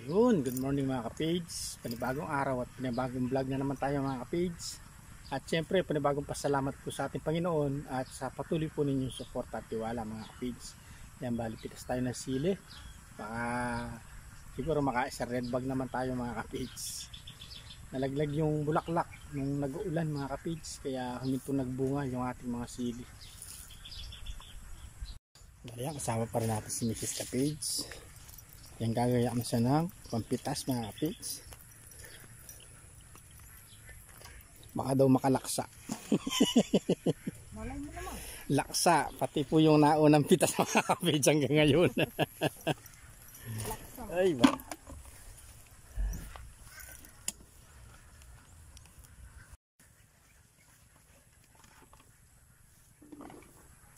Yun, good morning mga ka-page. Panibagong araw at panibagong vlog na naman tayo mga ka-page. At syempre, panibagong pasalamat po sa ating Panginoon at sa patuloy po ninyong suporta at tiwala mga ka-page. Yan, balipitas tayo ng sili. Baka siguro makaisa red bag naman tayo mga ka-page. Nalaglag yung bulaklak nung nag-uulan mga ka-page, kaya huminto nagbunga yung ating mga sili. Ayan, kasama pa rin natin si Mrs. ka-page. Yan, gagaya mo siya ng pampitas mga ka-page. Baka daw makalaksa. Malay mo naman. Laksa, pati po yung naunang pitas mga ka-page hanggang ngayon. Laksa. Ay ba.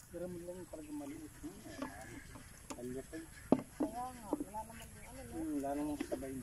Pero mo lang talaga maliit. Alyapay. Kaya nga, wala naman yung ano, no? Wala namang sabay.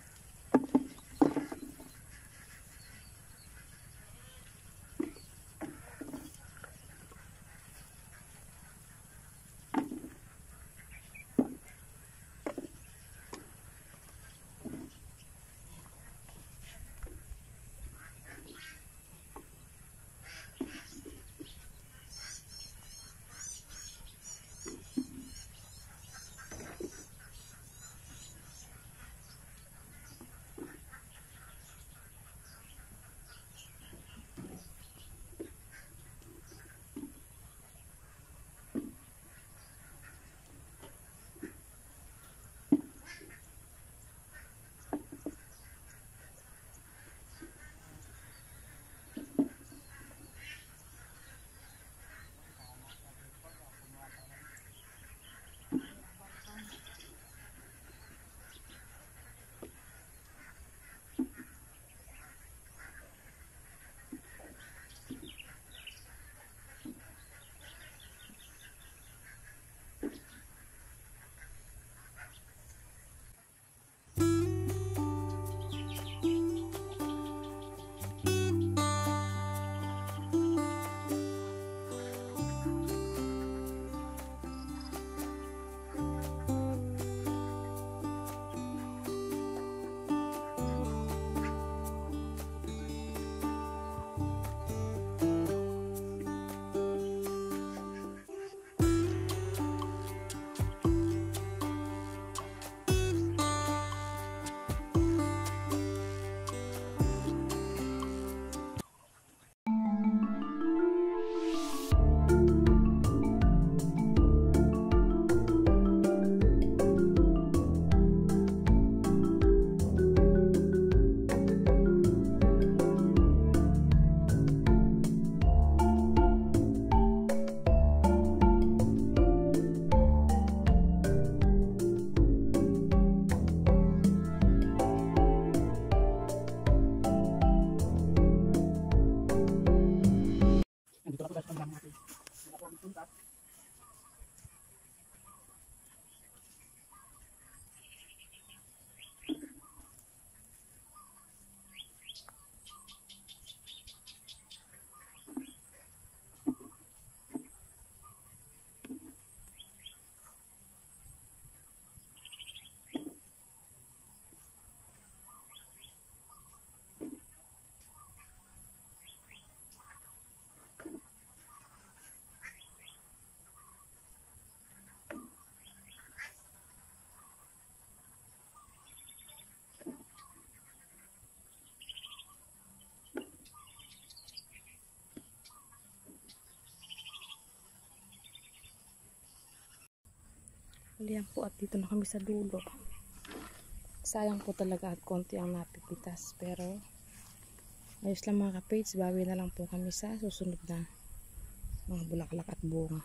Ayan po, at dito na kami sa dulo. Sayang po talaga at konti ang napipitas, pero ayos lang mga ka-page. Bawi na lang po kami sa susunod na mga bulaklak at bunga.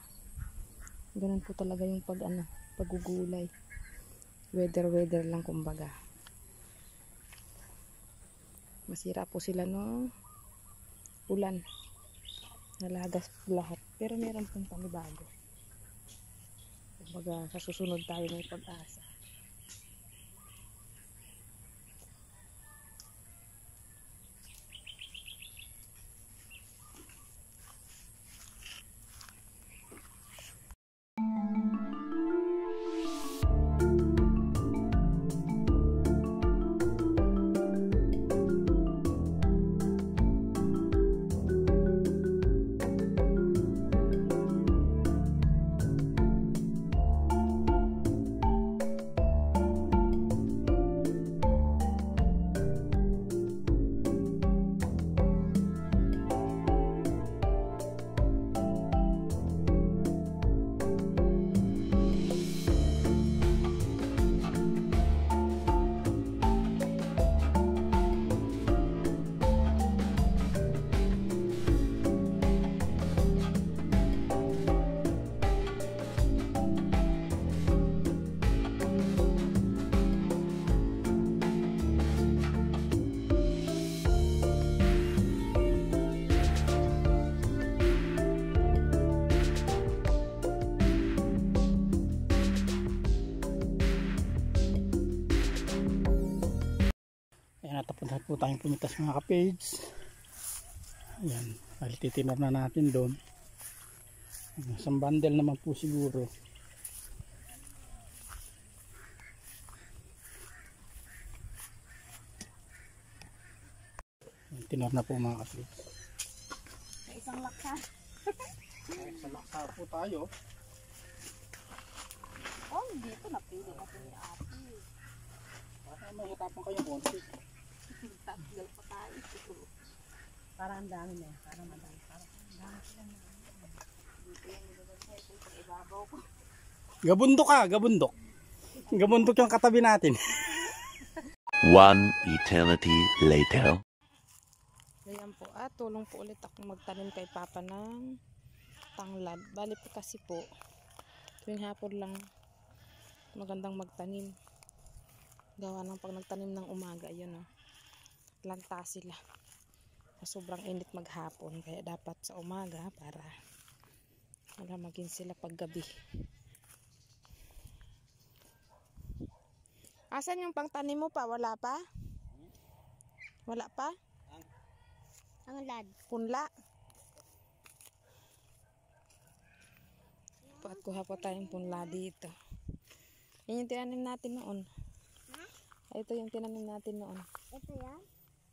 Ganun po talaga yung paggugulay. Weather lang kumbaga. Masira po sila no ulan. Nalagas lahat, pero meron pong panibago. Kumbaga, sa susunod tayo may pag-asa. Tinatapon na po tayong pumitas mga ka-page. Ayan, bali titinor na natin doon. Isang bundle naman po siguro. Tinor na po mga ka-page. Isang laksa. Sa laksa po tayo. Oh, dito napili ako ni ate. Baka may hatapan kayo konti. Tagal pa tayo. Parang ang dami na. Parang madami. Parang ang dami sila na. Dito yung nilagay ko sa ibabaw ko. Gabundok ka, gabundok. Gabundok yung katabi natin. One eternity later. Ayan po, tulong po ulit ako magtanim kay Papa ng tanglad. Bali po kasi po, tuwing hapon lang magandang magtanim. Gawa ng pag nagtanim ng umaga, yun lanta sila. Sobrang init maghapon, kaya dapat sa umaga para maging sila paggabi. Asan yung pangtanim mo pa? Wala pa? Wala pa? Tanglad. Punla. At kuha po tayong punla dito. Yan yung tinanim natin noon. Ito yung tinanim natin noon. Ito yan?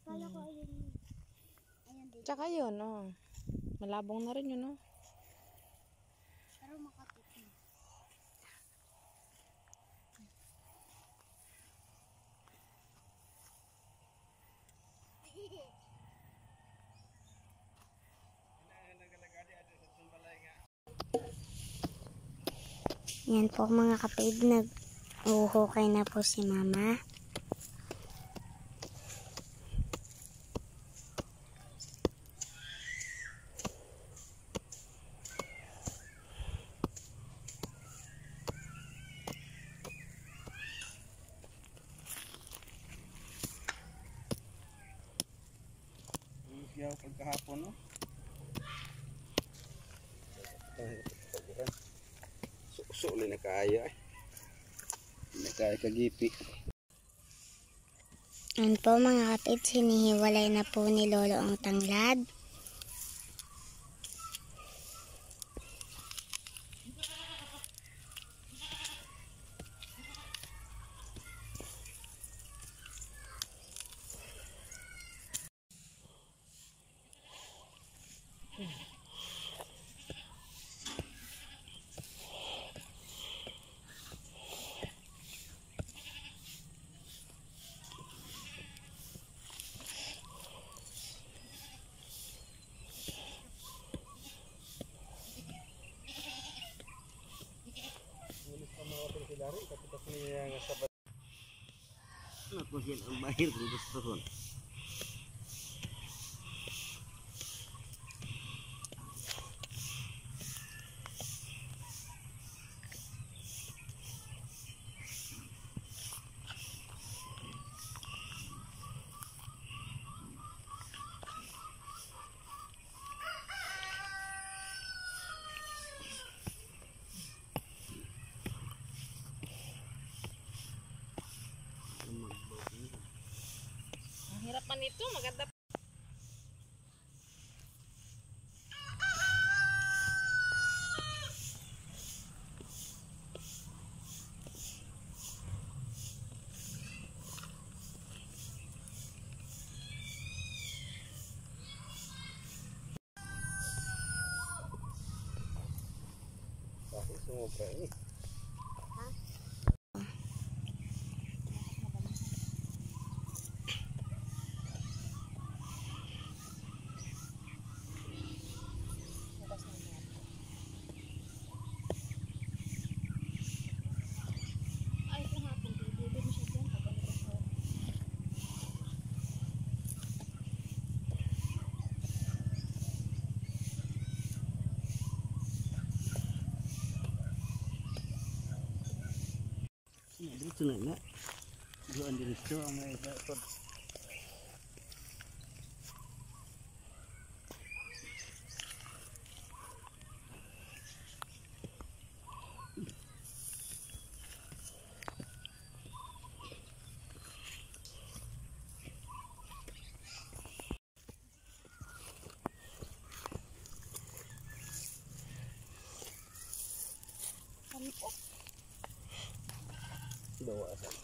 Kala ko ayun. Ayan dito. Tsaka yun, malabong na rin yun, Pero makatikim. Yan po mga kapatid, nag-uhukay na po si Mama. Yaw pagkahapon, no? Suksuli na kaya eh. Na kaya kagipi. Yan po mga kapatid, sinihiwalay na po ni Lolo ang tanglad. Nakusin ang bahir kung gusto ko. Ang hirap pa nito, maganda. Sumobra eh. Dito na. Doon dito ang may ikot. bawasan.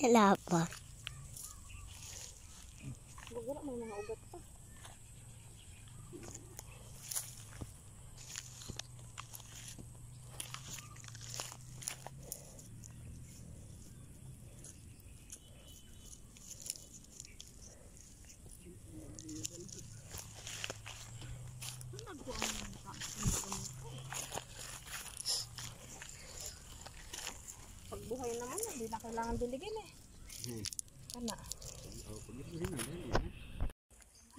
Wala pa. Wala may mga ugat pa. Pagbuhay naman, hindi na kailangan diligin eh. Kana.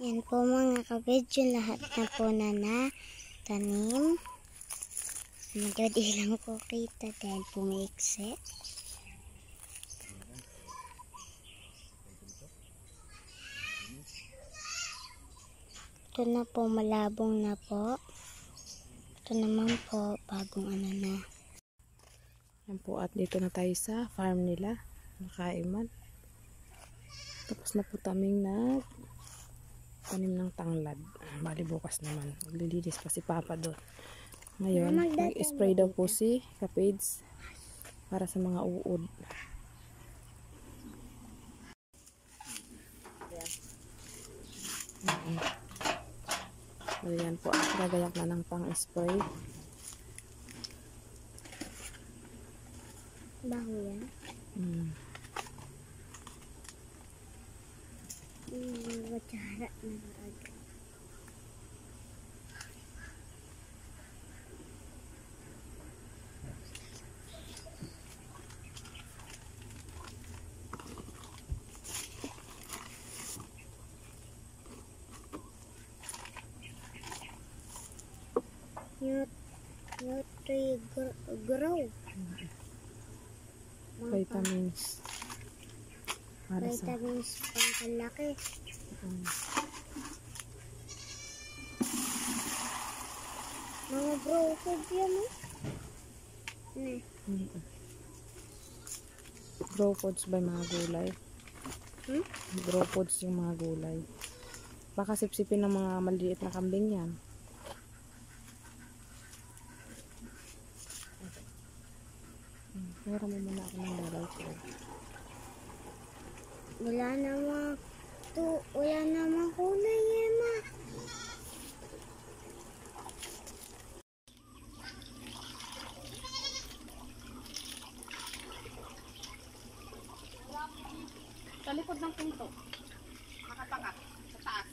Yan po mga kabidyo, lahat na po na tanim. Medyo di lang po kita dahil pumaiksi. Ito na po, malabong na po. Ito naman po, bagong ano na. Yan po, at dito na tayo sa farm nila, Nakaiman. Tapos na po kaming tanim ng tanglad. Bali bukas naman, maglilinis pa si Papa doon. Ngayon, mag-spray daw po si Kapage para sa mga uod. Ayan po, gagayak na ng pang-spray. Baho yan. Wacara na agad. Nutri-grow. Vitamins. Para sa Vitamins pangkalaki. Mga grow food yan eh. grow foods ba mga gulay? Grow foods yung mga gulay. Baka sipsipin ng mga maliit na kambing yan. Meron mo muna ako ng dalay ko. Wala namang kulay eh, ma. Sa likod ng pinto. Nakapangat. Sa taas.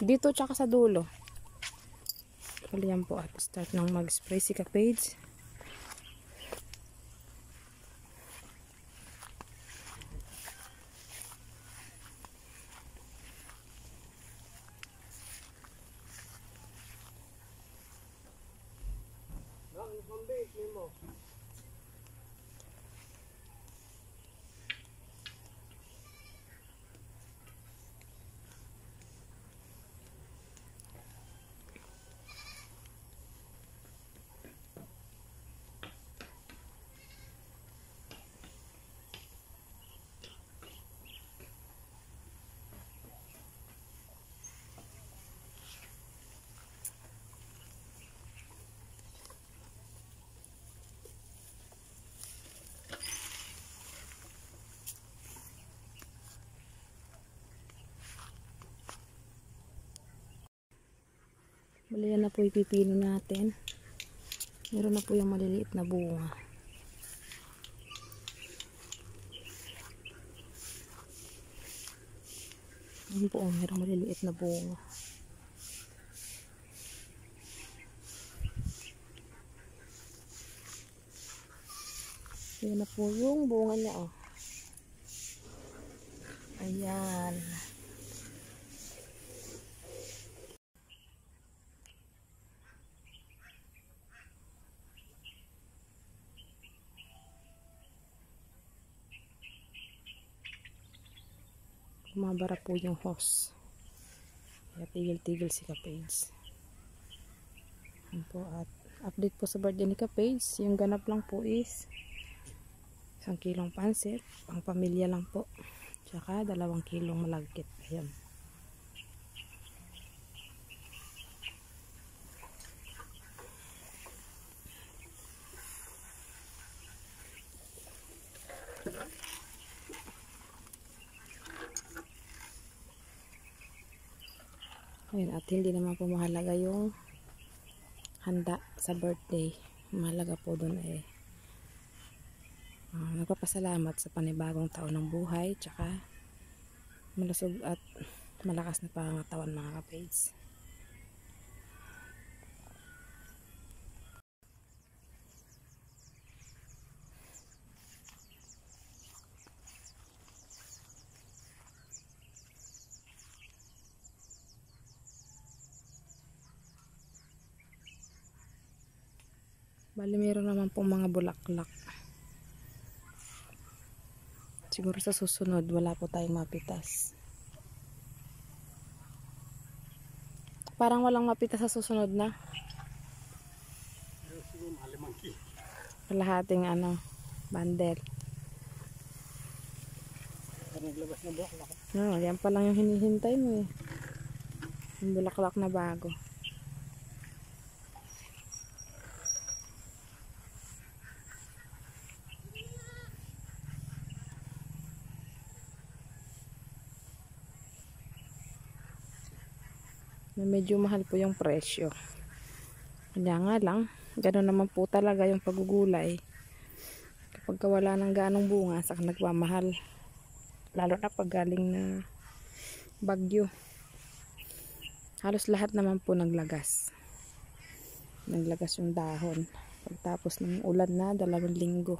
Dito tsaka sa dulo. Kaliyan po at start nang mag-spray si Kapage. Bali yan na po yung pipino natin. Meron na po yung maliliit na bunga. Ayun po, meron maliliit na bunga. Yan na po yung bunga niya, oh. Ayan. Kumabara po yung hose. Kaya tigil-tigil si Kapage. Yan po, at update po sa birthday ni Kapage. Yung ganap lang po is Isang kilong pansit, pang pamilya lang po. Tsaka 2 kilong malagkit. Ayan. Ayun, at hindi naman po mahalaga yung handa sa birthday. Mahalaga po doon ay nagpapasalamat sa panibagong taon ng buhay, tsaka malusog at malakas na pangangatawan mga kapage. Bali meron naman pong mga bulaklak. Siguro sa susunod wala po tayong mapitas. Parang walang mapitas sa susunod na. Kalahating bundle. Naglabas na bulaklak. No, yan pa lang yung hinihintay mo eh. Yung bulaklak na bago. Medyo mahal po yung presyo. Kaya nga lang, gano'n naman po talaga yung pagugulay. Kapag wala ng ganong bunga, saka nagmamahal. Lalo na pag galing na bagyo. Halos lahat naman po naglagas. Naglagas yung dahon. Pagtapos ng ulan na, 2 linggo.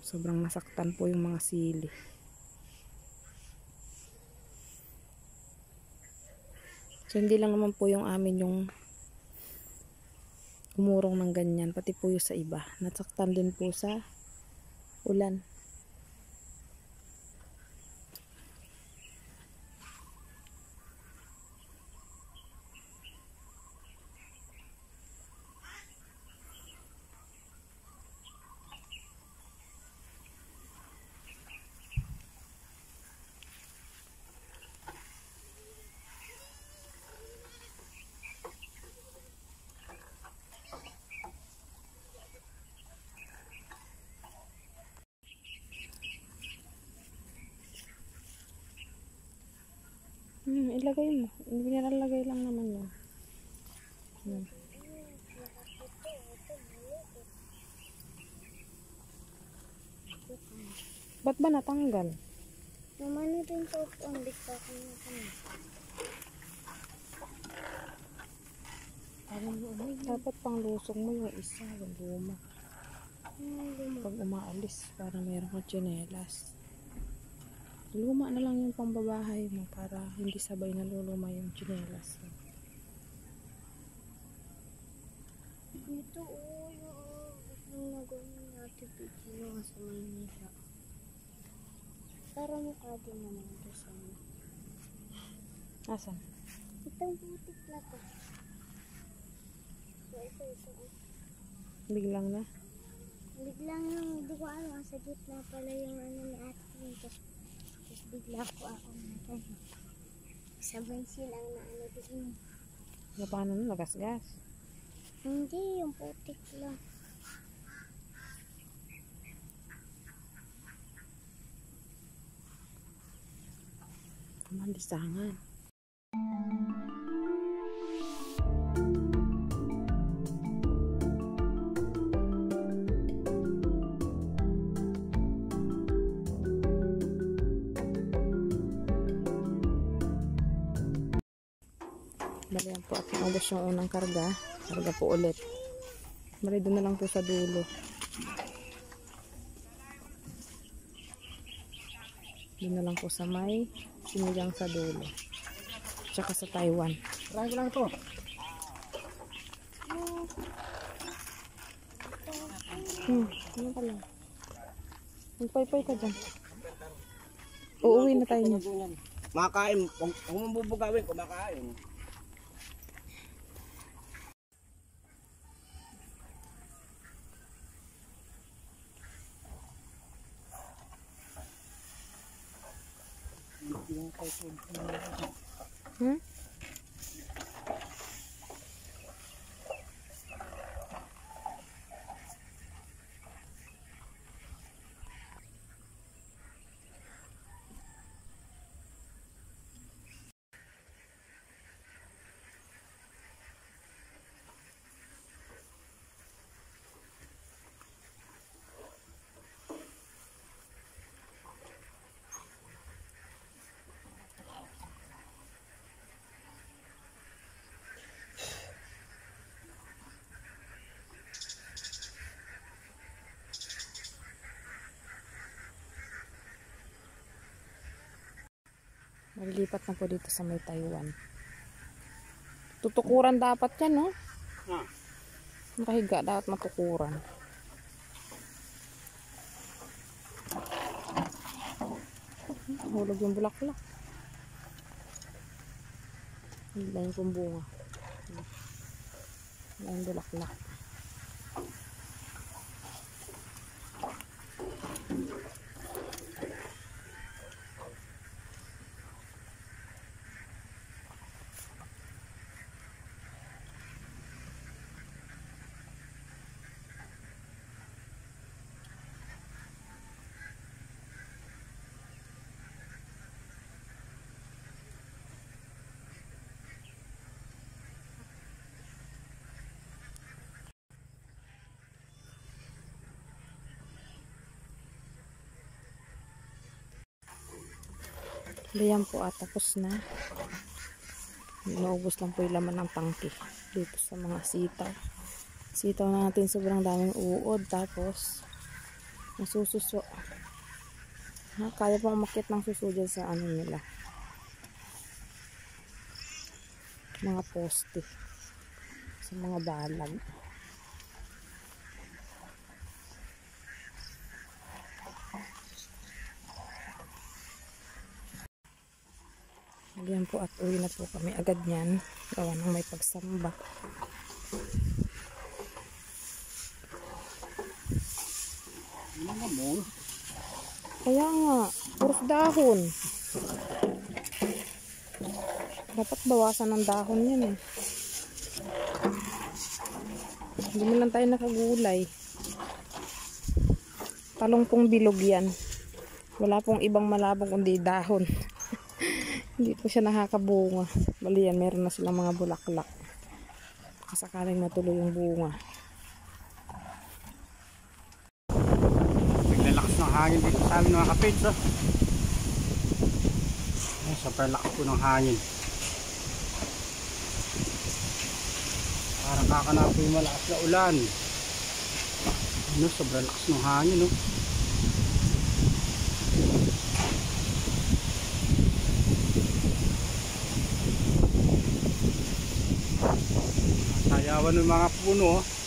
Sobrang nasaktan po yung mga sili. So, hindi lang naman po yung amin yung umurong ng ganyan. Pati po yung sa iba. Nasaktan din po sa ulan. Ilagay mo. Nilalagay lang naman yun. Ba't ba natanggal? Namano din po ang bigta ko na kami. Dapat pang lusong mo yung isa. Yung luma. Pag umaalis, para meron kang tsinelas. Luma na lang yung pangbabahay mo para hindi sabay naluluma yung tsinelas. Ito yung nagawin natin picture nga sa Maynila. Para mukha din naman ito sa mga. Asan? Itong butik na to. Ito. Biglang na? Biglang hindi ko alam. Sa gitna pala yung ni ate. Tapos bigla ko ako na sabay silang na doon. Paano na? Nagasgas? Hindi, yung putik lang. Mandisangan. Bali yan po at naubos yung unang karga. Karga po ulit. Bali doon na lang po sa dulo. Doon na lang po sa may sinigang sa dulo. Tsaka sa Taiwan. Marami lang ito. Ano pala? Magpay-pay ka dyan. Uuwi na tayo niya. Makain. Kung mabubugawin, kumakain. Hmm? Maglilipat na po dito sa may Taiwan. Tutukuran dapat yan, no? Ah. Nakahiga, dapat matukuran. Hulog yung bulaklak. Hila yung bunga. Hila yung bulaklak. Ayan po at tapos na. Naubos lang po yung laman ng tangke dito sa mga sitaw. Sitaw natin sobrang daming uod, tapos nasususo. Kaya pong umakyat ng suso dyan sa ano nila, mga poste, sa mga balag. Ayan po at uwi na po kami agad niyan. Gawa ng may pagsamba. Kaya nga, puros dahon. Dapat bawasan ng dahon yan eh. Hindi mo lang tayo nakagulay. Talong pong bilog yan. Wala pong ibang malabong kundi dahon. Hindi po siya nakakabunga. Bali yan, meron na silang mga bulaklak. Kasakaling matuloy yung bunga. Naglalakas ng hangin dito sa amin mga kapits. Oh. Ay, sobrang lakas po ng hangin. Parang kakanapo yung malakas na ulan. Ano, sobrang lakas ng hangin. Oh. Sayawan ng mga puno. Oh.